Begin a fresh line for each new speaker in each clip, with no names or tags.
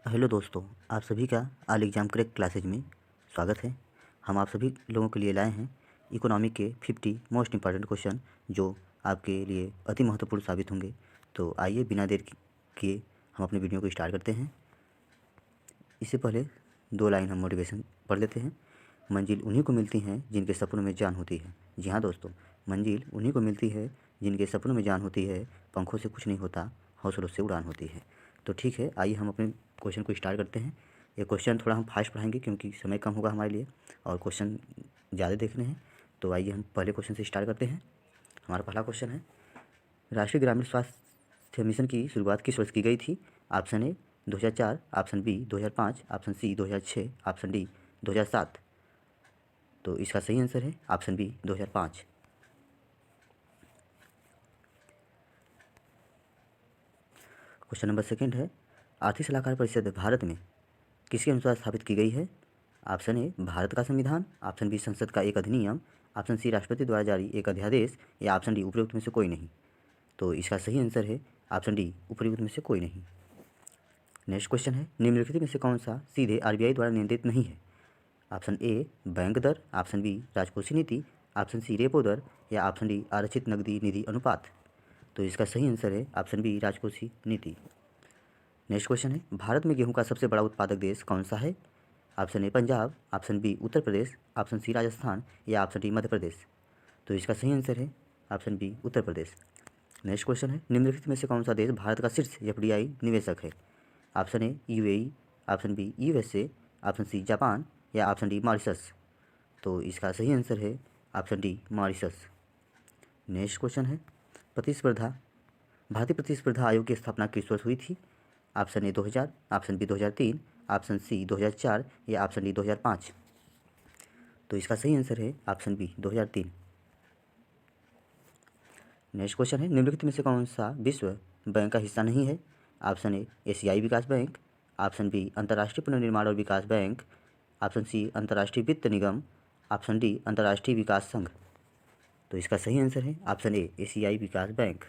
Hello दोस्तों, आप सभी का ऑल एग्ज़ाम क्रैक क्लासेज में स्वागत है। हम आप सभी लोगों के लिए लाए हैं इकोनॉमी के 50 मोस्ट इम्पॉर्टेंट क्वेश्चन जो आपके लिए अति महत्वपूर्ण साबित होंगे। तो आइए बिना देर किए हम अपने वीडियो को स्टार्ट करते हैं। इससे पहले 2 लाइन हम मोटिवेशन पढ़ लेते हैं। मंजिल उन्हीं को मिलती हैं जिनके सपनों में जान होती है। जी हाँ दोस्तों, मंजिल उन्हीं को मिलती है जिनके सपनों में जान होती है। पंखों से कुछ नहीं होता, हौसलों से उड़ान होती है। तो ठीक है, आइए हम अपने क्वेश्चन को स्टार्ट करते हैं। ये क्वेश्चन थोड़ा हम फास्ट पढ़ाएंगे क्योंकि समय कम होगा हमारे लिए और क्वेश्चन ज़्यादा देखने हैं। तो आइए हम पहले क्वेश्चन से स्टार्ट करते हैं। हमारा पहला क्वेश्चन है, राष्ट्रीय ग्रामीण स्वास्थ्य मिशन की शुरुआत किस वर्ष की गई थी? Option A 2004, option B 2005, option C 2006, option D 2007। तो इसका सही आंसर है option B 2005। Question number second है, आर्थिक सलाहकार परिषद भारत में किसके अनुसार स्थापित की गई है? ऑप्शन ए भारत का संविधान, ऑप्शन बी संसद का एक अधिनियम, ऑप्शन सी राष्ट्रपति द्वारा जारी एक अध्यादेश या ऑप्शन डी उपरोक्त में से कोई नहीं। तो इसका सही आंसर है ऑप्शन डी उपरोक्त में से कोई नहीं। नेक्स्ट क्वेश्चन है, निम्नलिखित में से कौन सा सीधे आरबीआई द्वारा नियंत्रित नहीं है? ऑप्शन ए बैंक दर, ऑप्शन बी राजकोषीय नीति, ऑप्शन सी रेपो दर या ऑप्शन डी आरक्षित नकदी निधि अनुपात। तो इसका सही आंसर है ऑप्शन बी राजकोषीय नीति। नेक्स्ट क्वेश्चन है, भारत में गेहूं का सबसे बड़ा उत्पादक देश कौन सा है? Option A Punjab, option B Uttar Pradesh, option C Rajasthan या ऑप्शन डी मध्य प्रदेश। तो इसका सही आंसर है ऑप्शन बी उत्तर प्रदेश। नेक्स्ट क्वेश्चन है, निम्नलिखित में से कौन सा देश भारत का शीर्ष एफडीआई निवेशक है? Option A UAE, option B USA, option C Japan या ऑप्शन डी मॉरिशस। तो इसका सही आंसर है option D Mauritius. Next question है, प्रतिस्पर्धा भारतीय प्रतिस्पर्धा आयोग की स्थापना किस वर्ष हुई थी? Option A 2000, option B 2003, option C 2004 या ऑप्शन डी 2005। तो इसका सही आंसर है ऑप्शन बी 2003। नेक्स्ट क्वेश्चन है, निम्नलिखित में से कौन सा विश्व बैंक का हिस्सा नहीं है? ऑप्शन ए एशियाई विकास बैंक, ऑप्शन बी अंतर्राष्ट्रीय पुनर्निर्माण और विकास बैंक, ऑप्शन सी अंतर्राष्ट्रीय वित्त निगम, ऑप्शन डी अंतर्राष्ट्रीय विकास संघ। तो इसका सही आंसर है ऑप्शन ए एशियाई विकास बैंक।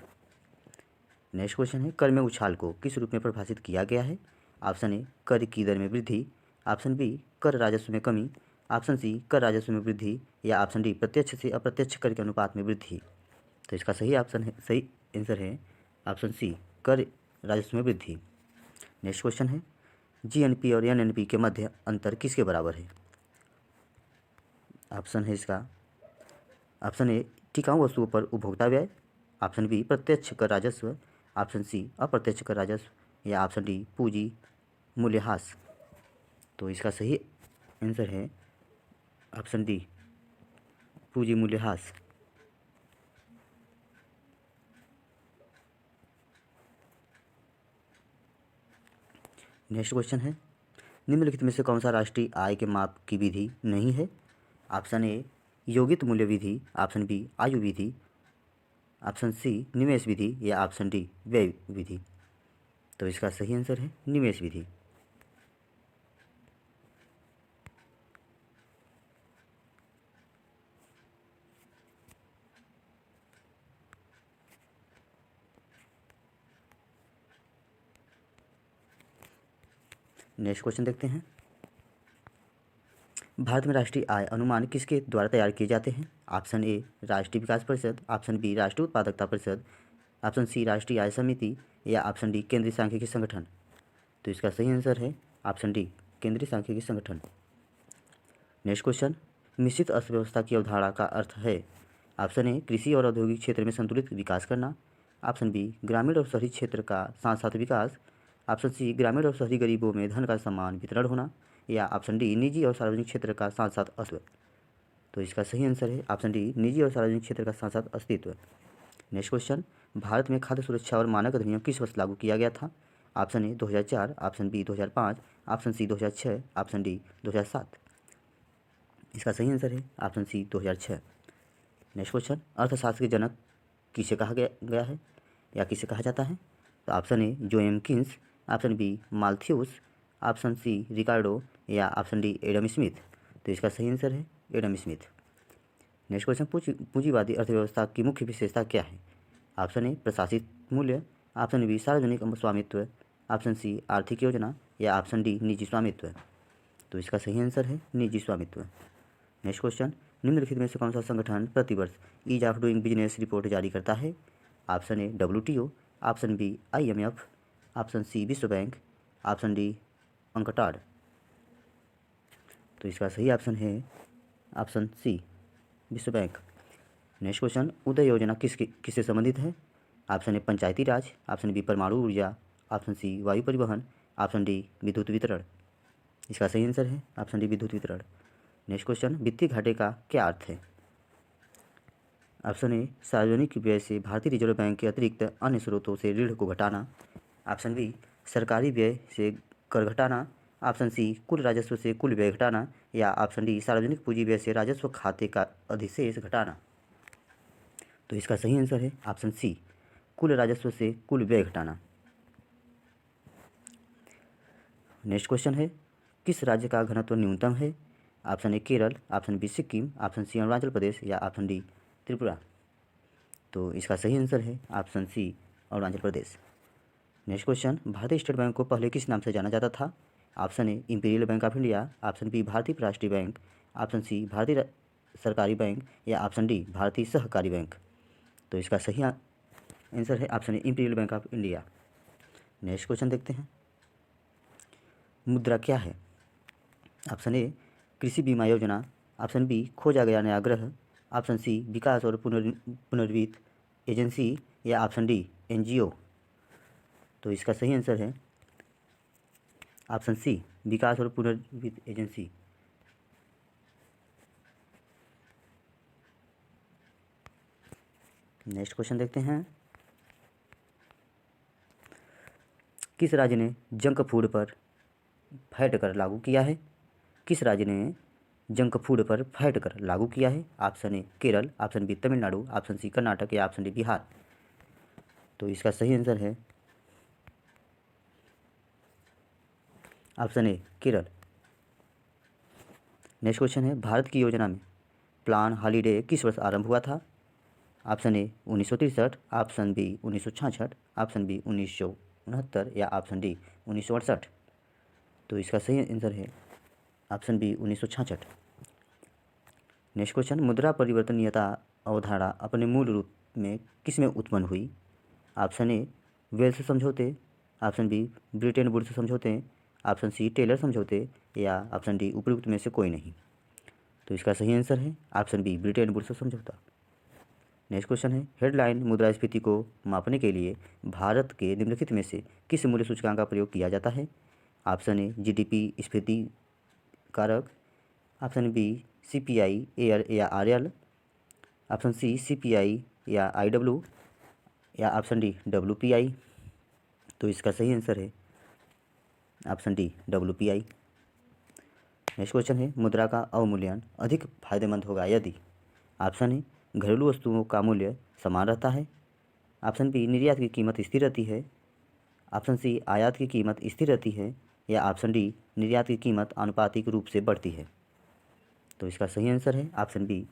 नेक्स्ट क्वेश्चन है, कर में उछाल को किस रूप में परिभाषित किया गया है? ऑप्शन ए कर की दर में वृद्धि, ऑप्शन बी कर राजस्व में कमी, ऑप्शन सी कर राजस्व में वृद्धि या ऑप्शन डी प्रत्यक्ष से अप्रत्यक्ष कर के अनुपात में वृद्धि। तो इसका सही आंसर है ऑप्शन सी कर राजस्व में वृद्धि। नेक्स्ट क्वेश्चन है, जीएनपी और एनएनपी के मध्य अंतर किसके बराबर है? ऑप्शन है इसका, ऑप्शन ए टिकाऊ वस्तुओं पर उपभोक्ता व्यय, ऑप्शन बी प्रत्यक्ष कर राजस्व, ऑप्शन सी अप्रत्यक्ष कर राजस्व या ऑप्शन डी पूंजी मूल्यह्रास। तो इसका सही आंसर है ऑप्शन डी पूंजी मूल्यह्रास। नेक्स्ट क्वेश्चन है, निम्नलिखित में से कौन सा राष्ट्रीय आय के माप की विधि नहीं है? ऑप्शन ए योगित मूल्य विधि, ऑप्शन बी आयु विधि, ऑप्शन सी निवेश विधि या ऑप्शन डी व्यय विधि। तो इसका सही आंसर है निवेश विधि। नेक्स्ट क्वेश्चन देखते हैं, भारत में राष्ट्रीय आय अनुमान किसके द्वारा तैयार किए जाते हैं? ऑप्शन ए राष्ट्रीय विकास परिषद, ऑप्शन बी राष्ट्रीय उत्पादकता परिषद, ऑप्शन सी राष्ट्रीय आय समिति या ऑप्शन डी केंद्रीय सांख्यिकी संगठन। तो इसका सही आंसर है ऑप्शन डी केंद्रीय सांख्यिकी संगठन। नेक्स्ट क्वेश्चन, मिश्रित अर्थव्यवस्था की अवधारणा का अर्थ है? ऑप्शन ए कृषि और औद्योगिक क्षेत्र में संतुलित विकास करना, ऑप्शन बी ग्रामीण और शहरी क्षेत्र का साथ साथ विकास, ऑप्शन सी ग्रामीण और शहरी गरीबों में धन का समान वितरण होना या ऑप्शन डी निजी और सार्वजनिक क्षेत्र का साथ साथ अस्तित्व। तो इसका सही आंसर है ऑप्शन डी निजी और सार्वजनिक क्षेत्र का साथ साथ अस्तित्व। नेक्स्ट क्वेश्चन, भारत में खाद्य सुरक्षा और मानक अधिनियम किस वर्ष लागू किया गया था? Option A 2004, option B 2005, option C 2006, option D 2007। इसका सही आंसर है ऑप्शन सी 2006। नेक्स्ट क्वेश्चन, अर्थशास्त्र के जनक किसे कहा गया है या किसे कहा जाता है? तो option A J M Keynes, option B Malthus, option C Ricardo या ऑप्शन डी एडम स्मिथ। तो इसका सही आंसर है एडम स्मिथ। नेक्स्ट क्वेश्चन, पूंजीवादी अर्थव्यवस्था की मुख्य विशेषता क्या है? ऑप्शन ए प्रशासित मूल्य, ऑप्शन बी सार्वजनिक स्वामित्व, ऑप्शन सी आर्थिक योजना या ऑप्शन डी निजी स्वामित्व। तो इसका सही आंसर है निजी स्वामित्व। नेक्स्ट क्वेश्चन, निम्नलिखित में से कौन सा संगठन प्रतिवर्ष ease of doing business report जारी करता है? Option A WTO, option B IMF, option C विश्व बैंक, ऑप्शन डी अंकटाड। तो इसका सही ऑप्शन है ऑप्शन सी विश्व बैंक। नेक्स्ट क्वेश्चन, उदय योजना किससे संबंधित है? Option A Panchayati Raj, option B परमाणु ऊर्जा, ऑप्शन सी वायु परिवहन, ऑप्शन डी विद्युत वितरण। इसका सही आंसर है ऑप्शन डी विद्युत वितरण। नेक्स्ट क्वेश्चन, वित्तीय घाटे का क्या अर्थ है? ऑप्शन ए सार्वजनिक व्यय से भारतीय रिजर्व बैंक के अतिरिक्त अन्य स्रोतों से ऋण को घटाना, ऑप्शन बी सरकारी व्यय से कर घटाना, ऑप्शन सी कुल राजस्व से कुल व्यय घटाना, या ऑप्शन डी सार्वजनिक पूंजी व्यय से राजस्व खाते का अधिशेष घटाना। तो इसका सही आंसर है ऑप्शन सी कुल राजस्व से कुल व्यय घटाना। नेक्स्ट क्वेश्चन है, किस राज्य का घनत्व न्यूनतम है? Option A Kerala, option B Sikkim, option C Arunachal Pradesh, या ऑप्शन डी त्रिपुरा। तो इसका सही आंसर है option C Arunachal Pradesh. Next question, भारतीय स्टेट बैंक को पहले किस नाम से जाना जाता था? Option A Imperial Bank of India, option B भारतीय राष्ट्रीय बैंक, ऑप्शन सी भारतीय सरकारी बैंक, या ऑप्शन डी भारतीय सहकारी बैंक। तो इसका सही आंसर है option A Imperial Bank of India. Next question देखते हैं, मुद्रा क्या है? ऑप्शन ए कृषि बीमा योजना, ऑप्शन बी खोजा गया नया ग्रह, ऑप्शन सी विकास और पुनर्वित्त एजेंसी, या ऑप्शन डी NGO। तो इसका सही आंसर है ऑप्शन सी विकास और पुनर्वित्त एजेंसी। नेक्स्ट क्वेश्चन देखते हैं, किस राज्य ने जंक फूड पर फैट कर लागू किया है? किस राज्य ने जंक फूड पर फैट कर लागू किया है? Option A Kerala, option B Tamil Nadu, option C Karnataka, या ऑप्शन डी बिहार। तो इसका सही आंसर है option A Kerala. Next question है, भारत की योजना में प्लान हॉलीडे किस वर्ष आरंभ हुआ था? Option A 1963, option B 1966, option B 1969, या ऑप्शन डी 1968। तो इसका सही आंसर है ऑप्शन बी 1966। नेक्स्ट क्वेश्चन, मुद्रा परिवर्तनीयता अवधारणा अपने मूल रूप में किस में उत्पन्न हुई? ऑप्शन ए वेल्स समझौते, ऑप्शन बी ब्रिटेन वुड्स समझौते, ऑप्शन सी टेलर समझौते, या ऑप्शन डी उपयुक्त में से कोई नहीं। तो इसका सही आंसर है ऑप्शन बी ब्रिटेन वुड्स समझौता। नेक्स्ट क्वेश्चन है, हेडलाइन मुद्रास्फीति को मापने के लिए भारत के निम्नलिखित में से किस मूल्य सूचकांक का प्रयोग किया जाता है? ऑप्शन ए GDP स्फीति कारक, ऑप्शन बी CPI एयर या RL, ऑप्शन सी CPI या IW, या ऑप्शन डी WPI। तो इसका सही आंसर है option D WPI। Next question है, मुद्रा का अवमूल्यन अधिक फायदेमंद होगा यदि ऑप्शन ए घरेलू वस्तुओं का मूल्य समान रहता है, ऑप्शन बी निर्यात की कीमत स्थिर रहती है, ऑप्शन सी आयात की कीमत स्थिर रहती है, या ऑप्शन डी निर्यात की कीमत आनुपातिक रूप से बढ़ती है। तो इसका सही आंसर है ऑप्शन बी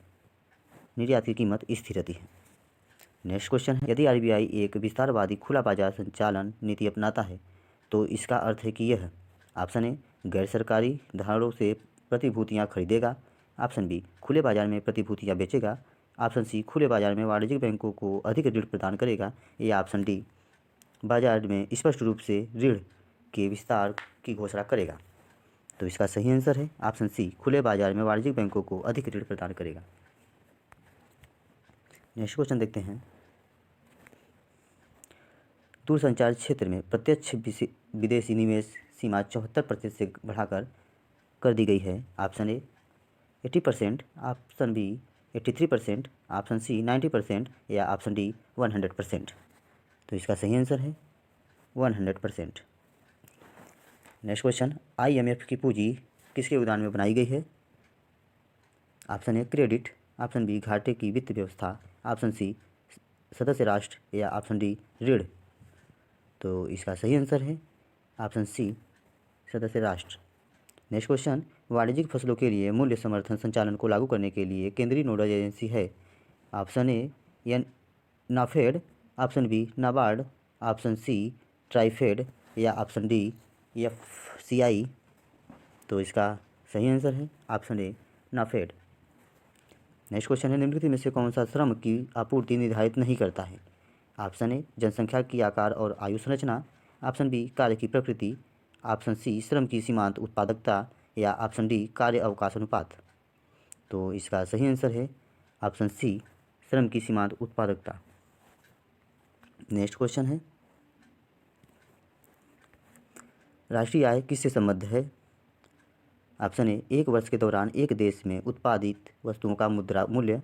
निर्यात की कीमत स्थिर रहती है। नेक्स्ट क्वेश्चन है, यदि RBI एक विस्तारवादी खुला बाजार संचालन नीति अपनाता है तो इसका अर्थ है कि यह ऑप्शन ए गैर सरकारी धारकों से प्रतिभूतियां खरीदेगा, ऑप्शन बी खुले बाजार में प्रतिभूतियां बेचेगा, ऑप्शन सी खुले बाजार में वाणिज्यिक बैंकों को अधिक ऋण प्रदान करेगा, या ऑप्शन डी बाजार में स्पष्ट रूप से ऋण के विस्तार की घोषणा करेगा। तो इसका सही आंसर है ऑप्शन सी खुले बाजार में वाणिज्यिक बैंकों को अधिक ऋण प्रदान करेगा। नेक्स्ट क्वेश्चन देखते हैं, दूरसंचार क्षेत्र में प्रत्यक्ष विदेशी निवेश सीमा 74% से बढ़ाकर कर दी गई है। Option A 80%, option B 83%, option C 90%, या ऑप्शन डी 100%। तो इसका सही आंसर है 100%। नेक्स्ट क्वेश्चन, IMF की पूंजी किसके योगदान में बनाई गई है? Option A credit, option B घाटे की वित्त व्यवस्था, ऑप्शन सी सदस्य राष्ट्र, या ऑप्शन डी ऋण। तो इसका सही आंसर है ऑप्शन सी सदस्य राष्ट्र। नेक्स्ट क्वेश्चन, वाणिज्यिक फसलों के लिए मूल्य समर्थन संचालन को लागू करने के लिए केंद्रीय नोडल एजेंसी है। Option A NAFED, option B NABARD, option C TRIFED, या ऑप्शन डी FCI। तो इसका सही आंसर है option A NAFED. Next question है, निम्नलिखित में से कौन सा श्रम की आपूर्ति निर्धारित नहीं करता है? ऑप्शन ए जनसंख्या की आकार और आयु संरचना, ऑप्शन बी कार्य की प्रकृति, ऑप्शन सी श्रम की सीमांत उत्पादकता, या ऑप्शन डी कार्य अवकाश अनुपात। तो इसका सही आंसर है ऑप्शन सी श्रम की सीमांत उत्पादकता। नेक्स्ट क्वेश्चन है, राष्ट्रीय आय किससे संबद्ध है? ऑप्शन ए एक वर्ष के दौरान एक देश में उत्पादित वस्तुओं का मुद्रा मूल्य,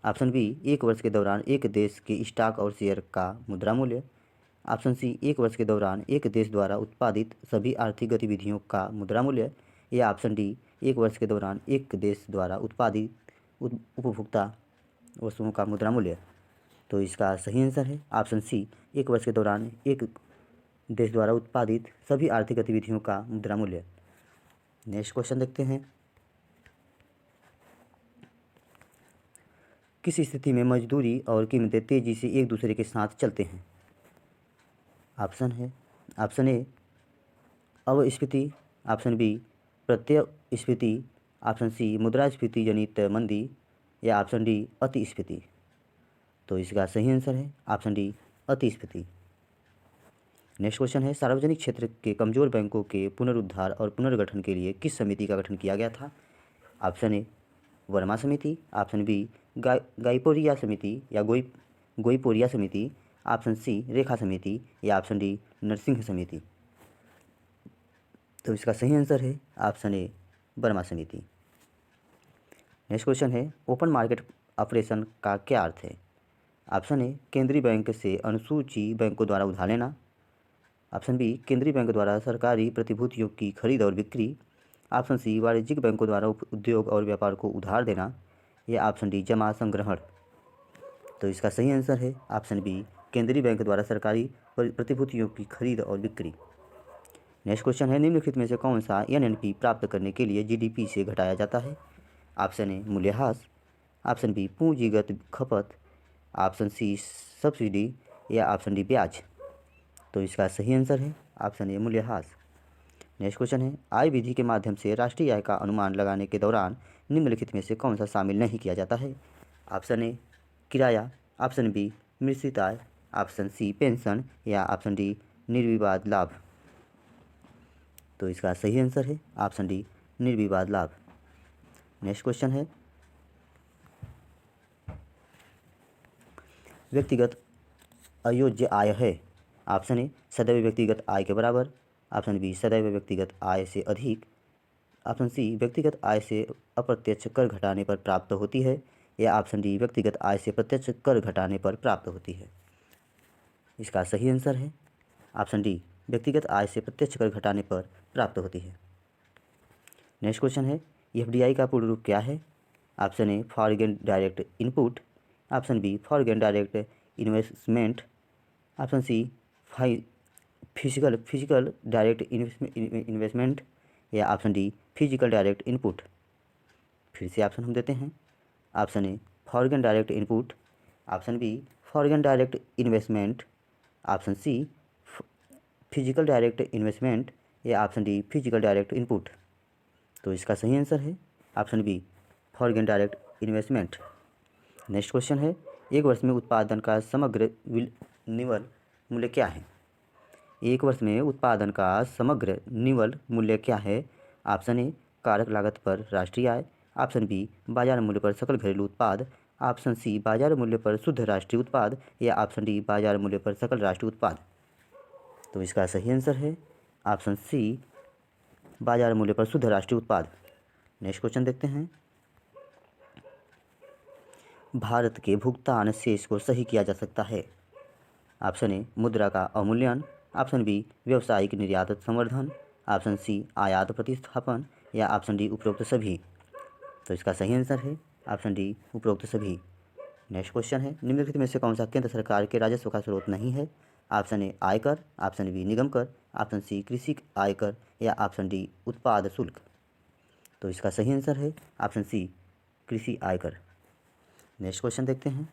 ऑप्शन बी एक वर्ष के दौरान एक देश के स्टॉक और शेयर का मुद्रा मूल्य, ऑप्शन सी एक वर्ष के दौरान एक देश द्वारा उत्पादित सभी आर्थिक गतिविधियों का मुद्रा मूल्य, या ऑप्शन डी एक वर्ष के दौरान एक देश द्वारा उत्पादित उपभोक्ता वस्तुओं का मुद्रा मूल्य। तो इसका सही आंसर है ऑप्शन सी एक वर्ष के दौरान एक देश द्वारा उत्पादित सभी आर्थिक गतिविधियों का मुद्रा मूल्य। नेक्स्ट क्वेश्चन देखते हैं, किस स्थिति में मजदूरी और कीमतें तेजी से एक दूसरे के साथ चलते हैं? ऑप्शन ए अवस्फीति, ऑप्शन बी प्रत्ययस्फीति, ऑप्शन सी मुद्रास्फीति जनित मंदी, या ऑप्शन डी अतिस्फीति। तो इसका सही आंसर है ऑप्शन डी अतिस्फीति। नेक्स्ट क्वेश्चन है, सार्वजनिक क्षेत्र के कमजोर बैंकों के पुनरुद्धार और पुनर्गठन के लिए किस समिति का गठन किया गया था? ऑप्शन ए वर्मा समिति, ऑप्शन बी गाइपोरिया समिति या गोईपोरिया समिति, ऑप्शन सी रेखा समिति, या ऑप्शन डी नरसिंह समिति। तो इसका सही आंसर है ऑप्शन ए वर्मा समिति। नेक्स्ट क्वेश्चन है, ओपन मार्केट ऑपरेशन का क्या अर्थ है? ऑप्शन ए केंद्रीय बैंक से अनुसूची बैंकों द्वारा उधार लेना, ऑप्शन बी केंद्रीय बैंक द्वारा सरकारी प्रतिभूतियों की खरीद और बिक्री, ऑप्शन सी वाणिज्यिक बैंकों द्वारा उद्योग और व्यापार को उधार देना, या ऑप्शन डी जमा संग्रहण। तो इसका सही आंसर है ऑप्शन बी केंद्रीय बैंक द्वारा सरकारी प्रतिभूतियों की खरीद और बिक्री। नेक्स्ट क्वेश्चन है, निम्नलिखित में से कौन सा NNP प्राप्त करने के लिए GDP से घटाया जाता है? ऑप्शन ए मूल्यह्रास, ऑप्शन बी पूंजीगत खपत, ऑप्शन सी सब्सिडी, या ऑप्शन डी ब्याज। तो इसका सही आंसर है ऑप्शन ए मूल्यह्रास। नेक्स्ट क्वेश्चन है, आय विधि के माध्यम से राष्ट्रीय आय का अनुमान लगाने के दौरान निम्नलिखित में से कौन सा शामिल नहीं किया जाता है? ऑप्शन ए किराया, ऑप्शन बी मिश्रित आय, ऑप्शन सी पेंशन, या ऑप्शन डी निर्विवाद लाभ। तो इसका सही आंसर है ऑप्शन डी निर्विवाद लाभ। नेक्स्ट क्वेश्चन है, व्यक्तिगत अयोज्य आय है? ऑप्शन ए सदैव व्यक्तिगत आय के बराबर, ऑप्शन बी सदैव व्यक्तिगत आय से अधिक, ऑप्शन सी व्यक्तिगत आय से अप्रत्यक्ष कर घटाने पर प्राप्त होती है, या ऑप्शन डी व्यक्तिगत आय से प्रत्यक्ष कर घटाने पर प्राप्त होती है। इसका सही आंसर है ऑप्शन डी व्यक्तिगत आय से प्रत्यक्ष कर घटाने पर प्राप्त होती है। नेक्स्ट क्वेश्चन है, FDI का पूर्ण रूप क्या है? Option A foreign direct input, option B foreign direct investment, option C physical direct investment, या option D physical direct input. फिर से ऑप्शन हम देते हैं, option A foreign direct input, option B foreign direct investment, option C physical direct investment, या option D physical direct input. तो इसका सही आंसर है option B foreign direct investment. Next question है, एक वर्ष में उत्पादन का समग्र निवल मूल्य क्या है? एक वर्ष में उत्पादन का समग्र निवल मूल्य क्या है? ऑप्शन ए कारक लागत पर राष्ट्रीय आय, ऑप्शन बी बाजार मूल्य पर सकल घरेलू उत्पाद, ऑप्शन सी बाजार मूल्य पर शुद्ध राष्ट्रीय उत्पाद, या ऑप्शन डी बाजार मूल्य पर सकल राष्ट्रीय उत्पाद। तो इसका सही आंसर है ऑप्शन सी बाजार मूल्य पर शुद्ध राष्ट्रीय उत्पाद। नेक्स्ट क्वेश्चन देखते हैं, भारत के भुगतान शेष को सही किया जा सकता है? ऑप्शन ए मुद्रा का अवमूल्यन, ऑप्शन बी व्यावसायिक निर्यात संवर्धन, ऑप्शन सी आयात प्रतिस्थापन, या ऑप्शन डी उपरोक्त सभी। तो इसका सही आंसर है ऑप्शन डी उपरोक्त सभी। नेक्स्ट क्वेश्चन है, निम्नलिखित में से कौन सा केंद्र सरकार के राजस्व का स्रोत नहीं है? ऑप्शन ए आयकर, ऑप्शन बी निगम कर, ऑप्शन सी कृषि आयकर, या ऑप्शन डी उत्पाद शुल्क। तो इसका सही आंसर है ऑप्शन सी कृषि आयकर। नेक्स्ट क्वेश्चन देखते हैं,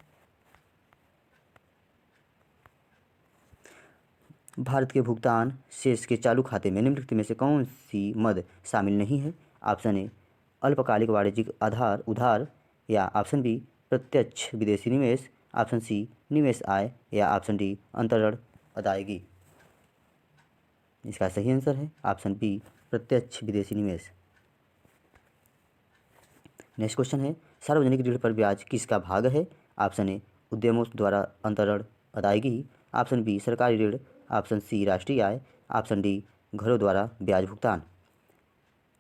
भारत के भुगतान शेष के चालू खाते में निम्नलिखित में से कौन सी मद शामिल नहीं है? ऑप्शन ए अल्पकालिक वाणिज्यिक आधार उधार, या ऑप्शन बी प्रत्यक्ष विदेशी निवेश, ऑप्शन सी निवेश आय, या ऑप्शन डी अंतरण अदायगी। इसका सही आंसर है ऑप्शन बी प्रत्यक्ष विदेशी निवेश। नेक्स्ट क्वेश्चन है, सार्वजनिक ऋण पर ब्याज किसका भाग है? ऑप्शन ए उद्यमों द्वारा अंतरण अदायगी, ऑप्शन बी सरकारी ऋण, ऑप्शन सी राष्ट्रीय आय, ऑप्शन डी घरों द्वारा ब्याज भुगतान।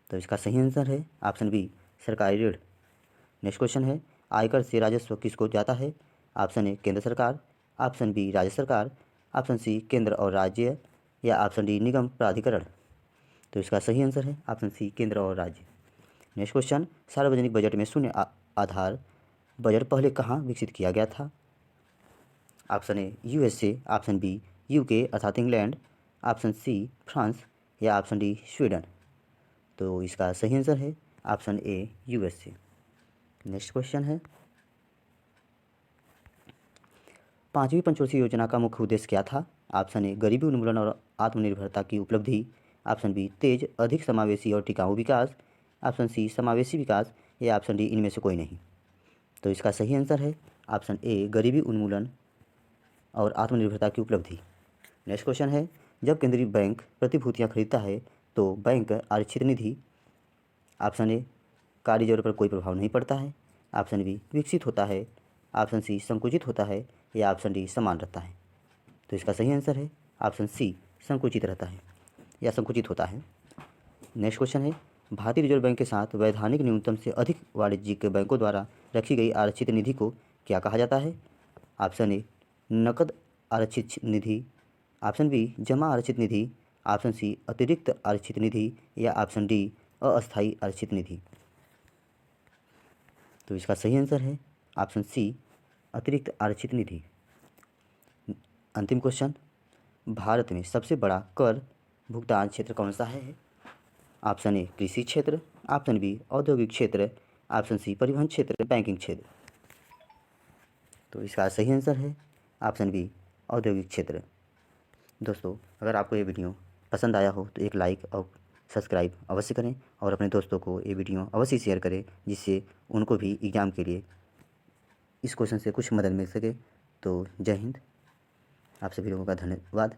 तो इसका सही आंसर है ऑप्शन बी सरकारी ऋण। नेक्स्ट क्वेश्चन है, आयकर से राजस्व किसको जाता है? ऑप्शन ए केंद्र सरकार, ऑप्शन बी राज्य सरकार, ऑप्शन सी केंद्र और राज्य, या ऑप्शन डी निगम प्राधिकरण। तो इसका सही आंसर है ऑप्शन सी केंद्र और राज्य। नेक्स्ट क्वेश्चन, सार्वजनिक बजट में शून्य आधार बजट पहले कहाँ विकसित किया गया था? Option A USA, option B UK अर्थात इंग्लैंड, ऑप्शन सी फ्रांस, या ऑप्शन डी स्वीडन। तो इसका सही आंसर है option A USA. Next question है, पाँचवीं पंचवर्षीय योजना का मुख्य उद्देश्य क्या था? ऑप्शन ए गरीबी उन्मूलन और आत्मनिर्भरता की उपलब्धि, ऑप्शन बी तेज अधिक समावेशी और टिकाऊ विकास, ऑप्शन सी समावेशी विकास, या ऑप्शन डी इनमें से कोई नहीं। तो इसका सही आंसर है ऑप्शन ए गरीबी उन्मूलन और आत्मनिर्भरता की उपलब्धि। नेक्स्ट क्वेश्चन है, जब केंद्रीय बैंक प्रतिभूतियां खरीदता है तो बैंक आरक्षित निधि, ऑप्शन ए कार्य जरूरत पर कोई प्रभाव नहीं पड़ता है, ऑप्शन बी विकसित होता है, ऑप्शन सी संकुचित होता है, या ऑप्शन डी समान रहता है। तो इसका सही आंसर है ऑप्शन सी संकुचित रहता है या संकुचित होता है। नेक्स्ट क्वेश्चन है, भारतीय रिजर्व बैंक के साथ वैधानिक न्यूनतम से अधिक वाणिज्यिक बैंकों द्वारा रखी गई आरक्षित निधि को क्या कहा जाता है? ऑप्शन ए नकद आरक्षित निधि, ऑप्शन बी जमा आरक्षित निधि, ऑप्शन सी अतिरिक्त आरक्षित निधि, या ऑप्शन डी अस्थायी आरक्षित निधि। तो इसका सही आंसर है ऑप्शन सी अतिरिक्त आरक्षित निधि। अंतिम क्वेश्चन, भारत में सबसे बड़ा कर भुगतान क्षेत्र कौन सा है? ऑप्शन ए कृषि क्षेत्र, ऑप्शन बी औद्योगिक क्षेत्र, ऑप्शन सी परिवहन क्षेत्र, बैंकिंग क्षेत्र। तो इसका सही आंसर है ऑप्शन बी औद्योगिक क्षेत्र। दोस्तों, अगर आपको ये वीडियो पसंद आया हो तो एक लाइक और सब्सक्राइब अवश्य करें और अपने दोस्तों को ये वीडियो अवश्य शेयर करें, जिससे उनको भी एग्ज़ाम के लिए इस क्वेश्चन से कुछ मदद मिल सके। तो जय हिंद, आप सभी लोगों का धन्यवाद।